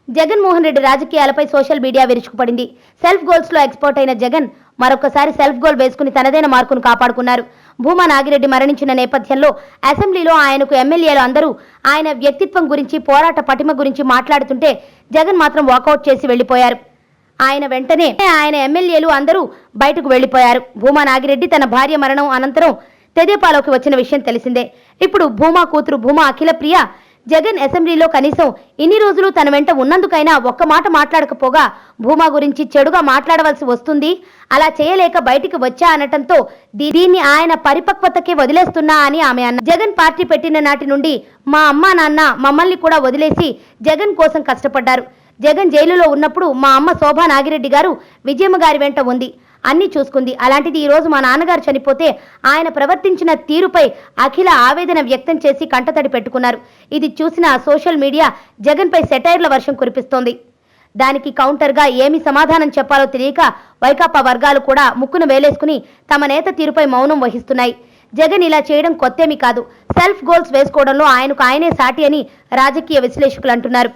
జగన్మోహన్ రెడ్డి రాజకీయాలపై social media విరుచుకుపడింది. Self goals లో ఎక్స్పర్ట్ అయిన జగన్ మరొకసారి సెల్ఫ్ గోల్ వేసుకుని తనదైన మార్కును కాపాడుకున్నారు. భూమా నాగిరెడ్డి మరణించిన నేపథ్యంలో అసెంబ్లీలో ఆయనకు ఎమ్మెల్యేలు అందరూ ఆయన వ్యక్తిత్వం గురించి, పోరాట పటిమ గురించి మాట్లాడుతుంటే జగన్ మాత్రం వాకౌట్ చేసి వెళ్లిపోయారు. ఆయన వెంటనే ఆయన ఎమ్మెల్యేలు అందరూ బయటకు వెళ్లిపోయారు. భూమా నాగిరెడ్డి తన భార్య మరణం అనంతరం తెదేపాలోకి వచ్చిన విషయం తెలిసిందే. ఇప్పుడు భూమా కూతురు భూమా అఖిలప్రియ జగన్ అసెంబ్లీలో కనీసం ఇన్ని రోజులు తన వెంట ఉన్నందుకైనా ఒక్క మాట మాట్లాడకపోగా భూమా గురించి చెడుగా మాట్లాడవలసి వస్తుంది, అలా చేయలేక బయటికి వచ్చా అనటంతో దీన్ని ఆయన పరిపక్వతకే వదిలేస్తున్నా అని ఆమె అన్నారు. జగన్ పార్టీ పెట్టిన నాటి నుండి మా అమ్మా నాన్న మమ్మల్ని కూడా వదిలేసి జగన్ కోసం కష్టపడ్డారు. జగన్ జైలులో ఉన్నప్పుడు మా అమ్మ శోభా నాగిరెడ్డి గారు విజయమ్మ గారి వెంట ఉంది, అన్నీ చూసుకుంది. అలాంటిది ఈ రోజు మా నాన్నగారు చనిపోతే ఆయన ప్రవర్తించిన తీరుపై అఖిల ఆవేదన వ్యక్తం చేసి కంటతడి పెట్టుకున్నారు. ఇది చూసిన సోషల్ మీడియా జగన్ పై సెటైర్ల వర్షం కురిపిస్తోంది. దానికి కౌంటర్గా ఏమి సమాధానం చెప్పాలో తెలియక వైకాపా వర్గాలు కూడా ముక్కును వేలేసుకుని తమ నేత తీరుపై మౌనం వహిస్తున్నాయి. జగన్ ఇలా చేయడం కొత్తేమీ కాదు, సెల్ఫ్ గోల్స్ వేసుకోవడంలో ఆయనకు ఆయనే సాటి అని రాజకీయ విశ్లేషకులు అంటున్నారు.